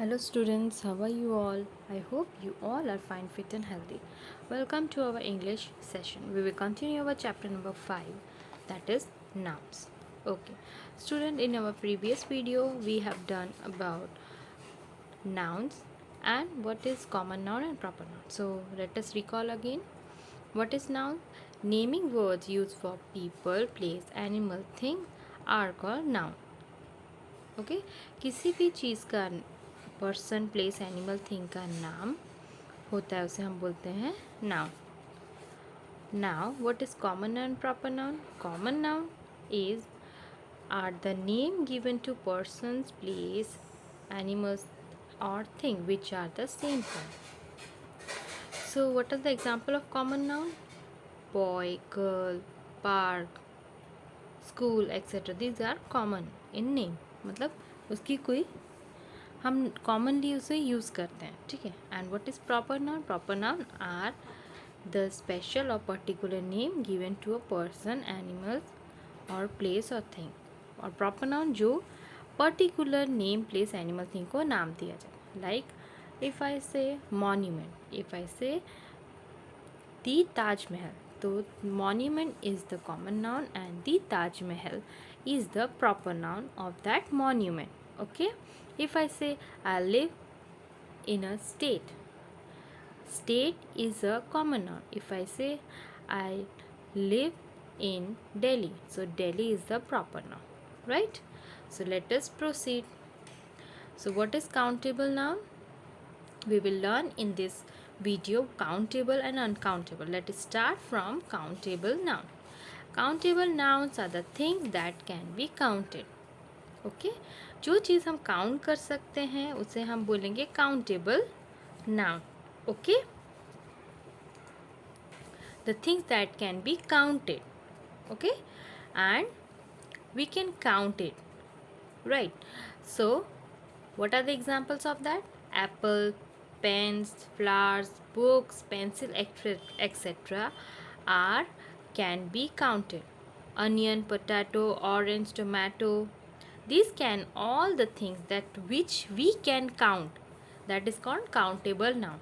Hello students, how are you all? I hope you all are fine, fit and healthy. Welcome to our English session. We will continue our chapter number 5, that is nouns. Okay. Student, in our previous video we have done about nouns and what is common noun and proper noun. So let us recall again. What is noun? Naming words used for people, place, animal, thing are called noun. Okay किसी भी चीज़ का person place animal thing का नाम होता है उसे हम बोलते हैं noun. Now what is common noun proper noun? Common noun is are the name given to persons place animals और thing which are the same thing. So what are the example of common noun? Boy, girl, park, school etcetera. These are common in name. मतलब उसकी कोई हम commonly उसे use करते हैं. ठीक है. And what is proper noun? Proper noun are the special और particular name given to a person, animals और प्लेस और थिंग. और प्रॉपर नाउन जो particular name, place, animal, thing को नाम दिया जाए. लाइक इफ़ आई से मॉन्यूमेंट, इफ़ आई से दी ताजमहल, तो monument is the common noun and the Taj Mahal is the proper noun of that monument. Okay. If I say I live in a state, state is a common noun. If I say I live in Delhi, so Delhi is the proper noun, right? So let us proceed. So what is countable noun? We will learn in this video countable and uncountable. Let us start from countable noun. Countable nouns are the things that can be counted. Okay. जो चीज़ हम count कर सकते हैं उसे हम बोलेंगे countable noun. Okay. The things that can be counted. Okay. And we can count it. Right. So what are the examples of that? Apple, pens, flowers, books, pencil, etc. are can be counted. Onion, potato, orange, tomato. These can all the things that which we can count. That is called countable noun.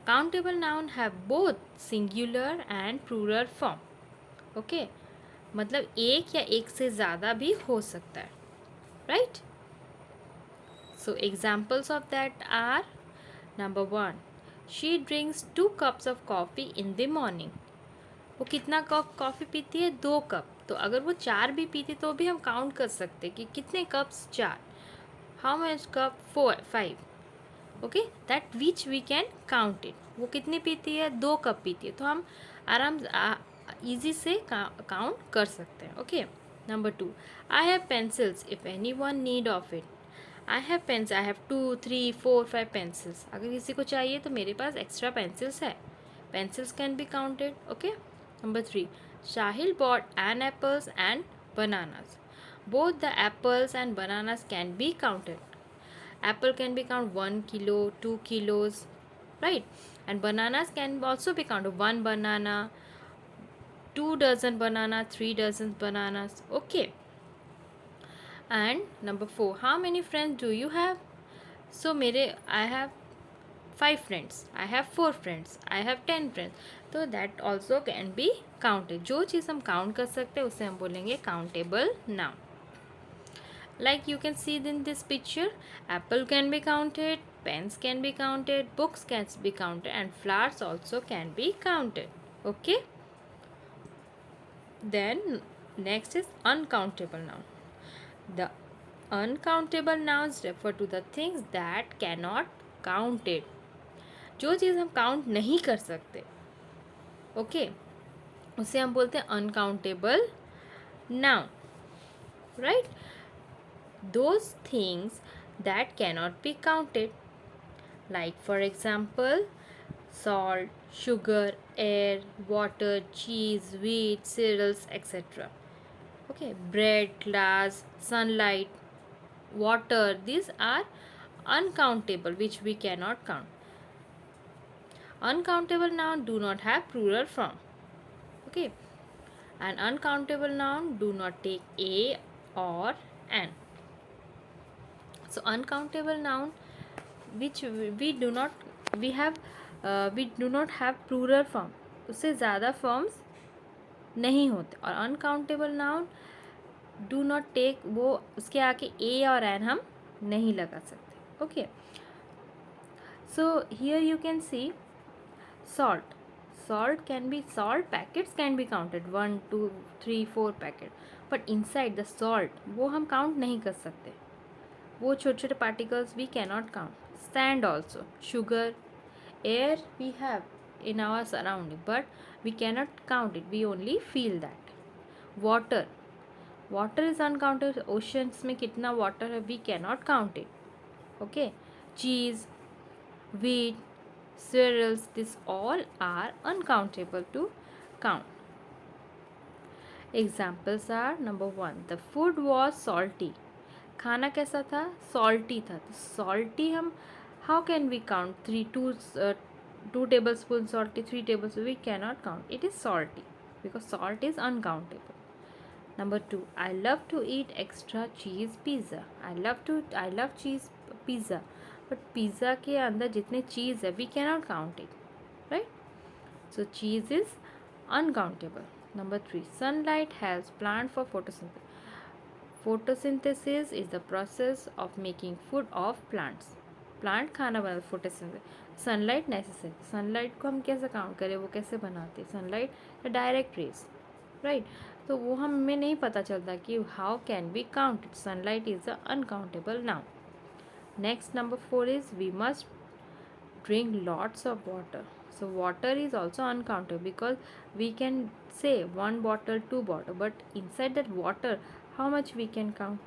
Countable noun have both singular and plural form. Okay. मतलब एक या एक से ज़्यादा भी हो सकता है. Right? So examples of that are: number 1, she drinks 2 cups of coffee in the morning. वो कितना कप कॉफ़ी पीती है? 2 कप. तो अगर वो 4 भी पीती तो भी हम काउंट कर सकते कि कितने cups? 4. How much cup? 5. Okay. That which we can count it. वो कितनी पीती है? 2 कप पीती है. तो हम आराम ईजी से काउंट कर सकते हैं. Okay. Number 2, I have pencils if anyone need of it. I have pens, I have 2, 3, 4, 5 pencils. अगर किसी को चाहिए तो मेरे पास एक्स्ट्रा पेंसिल्स है. Pencils can be counted. Okay. Number 3, Shahil bought an apples and bananas. Both the apples and bananas can be counted. Apple can be counted 1 kilo, 2 kilos, right? And bananas can also be counted 1 banana, 2 dozen banana, 3 dozen bananas. Okay. And number 4, how many friends do you have? So I have 5 friends, I have 4 friends, I have 10 friends. So that also can be counted. जो चीज़ हम count कर सकते हैं उसे हम बोलेंगे countable noun. Like you can see in this picture, apple can be counted, pens can be counted, books can be counted, and flowers also can be counted. Okay. Then next is uncountable noun. The uncountable nouns refer to the things that cannot counted. जो चीज़ हम count नहीं कर सकते, okay, उसे हम बोलते हैं uncountable noun. Right. Those things that cannot be counted, like for example salt, sugar, air, water, cheese, wheat, cereals, etc. Okay. Bread, glass, sunlight, water, these are uncountable, which we cannot count. Uncountable noun do not have plural form. Okay. And uncountable noun do not take a or an. So uncountable noun which we do not have plural form, उससे ज़्यादा forms नहीं होते. और uncountable noun do not take, वो उसके आके ए और N हम नहीं लगा सकते. Okay, so here you can see salt. Salt packets can be counted 1 2 3 4 packet, but inside the salt वो हम काउंट नहीं कर सकते. वो छोटे छोटे particles we cannot count. Sand also, sugar, air we have in our surrounding but we cannot count it, we only feel that. Water is uncounted. Oceans में कितना वाटर है we cannot count it. Okay, cheese, wheat, cereals, this all are uncountable to count. Examples are number 1, the food was salty. खाना कैसा था? Salty था. तो salty हम how can we count? 2 tablespoons salty, 3 tablespoons, we cannot count. It is salty because salt is uncountable. Number 2, I love to eat extra cheese pizza. I love cheese pizza. But pizza के अंदर जितने cheese है we cannot count it, right. So cheese is uncountable. Number 3, sunlight helps plant for photosynthesis. Photosynthesis is the process of making food of plants. Plant खाना बना, photosynthesis. Sunlight necessary. Sunlight को हम कैसे count करें, वो कैसे बनाते हैं? Sunlight direct rays, right. तो वो हमें नहीं पता चलता कि how can be counted. Sunlight is a uncountable noun. Next, number 4 is we must drink lots of water. So water is also uncountable because we can say 1 bottle, 2 bottle, but inside that water how much we can count?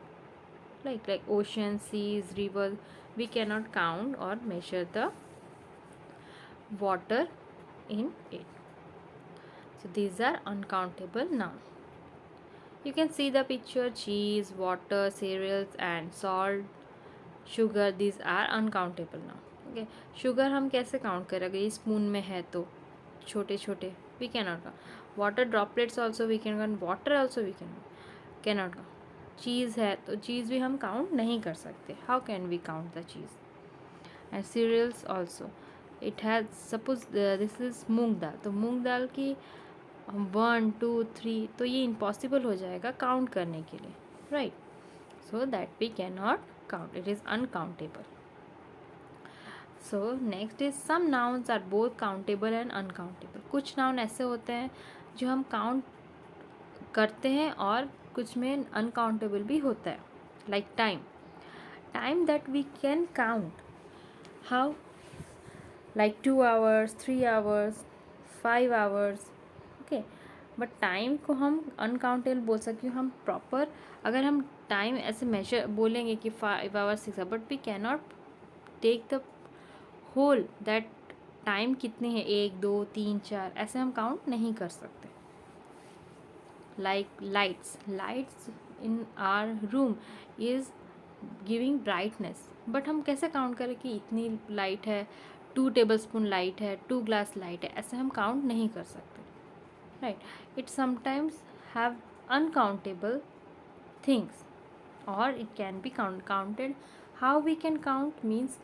Like ocean, seas, rivers, we cannot count or measure the water in it. So these are uncountable nouns. You can see the picture: cheese, water, cereals and salt, sugar. This are uncountable now. Okay, sugar हम कैसे count करेंगे? ये spoon में है तो छोटे छोटे we can not count. Water droplets also we can count. Water also we can not count. Cheese है तो चीज़ भी हम काउंट नहीं कर सकते. How can we count the cheese? And cereals also, it has suppose this is moong dal, तो मूंग दाल की 1 2 3 तो ये इम्पॉसिबल हो जाएगा काउंट करने के लिए, right. So that we can not count, it is uncountable. So next is some nouns are both countable and uncountable. कुछ नाउन ऐसे होते हैं जो हम काउंट करते हैं और कुछ में अनकाउंटेबल भी होता है. Like time that we can count. How? Like 2 hours, 3 hours, 5 hours. Okay, but time को हम अनकाउंटेबल बोल सकते हैं. हम प्रॉपर अगर हम टाइम ऐसे मेजर बोलेंगे कि 5 hours 6 hours, but we can not take the whole that time कितने हैं, 1 2 3 4 ऐसे हम काउंट नहीं कर सकते. Like lights in our room is giving brightness, but हम कैसे काउंट करें कि इतनी लाइट है, 2 tablespoon लाइट है, 2 glass लाइट है, ऐसे हम काउंट नहीं कर सकते, right. It sometimes have uncountable things or it can be counted. How we can count means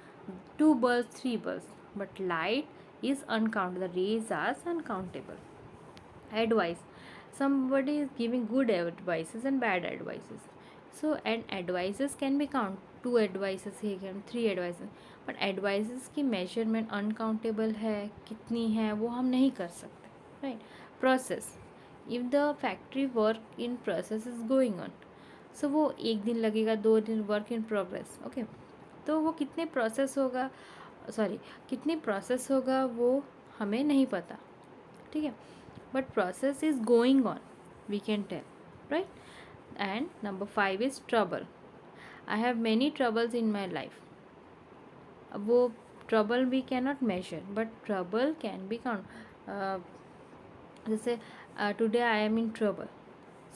2 bulbs, 3 bulbs, but light is uncountable. The rays are uncountable. Advice, somebody is giving good advices and bad advices. So and advices can be count 2 advices he can 3 advices, but advices की measurement uncountable है, कितनी है वो हम नहीं कर सकते, right. Process, if the factory work in process is going on, सो वो 1 दिन लगेगा, 2 दिन, वर्क इन प्रोग्रेस. ओके, तो वो कितने प्रोसेस होगा वो हमें नहीं पता, ठीक है. But process is going on, we can tell, right. And number 5 is trouble. I have many troubles in my life. अब वो trouble we can not measure but trouble can be count. जैसे today I am in trouble.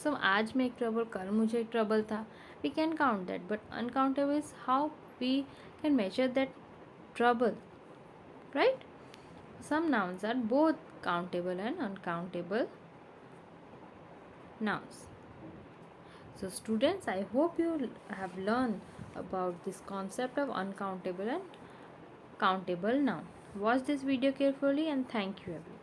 So आज में एक trouble, कल मुझे एक trouble था. We can count that, but uncountable is how we can measure that trouble, right. Some nouns are both countable and uncountable nouns. So students, I hope you have learned about this concept of uncountable and countable noun. Watch this video carefully and thank you everyone.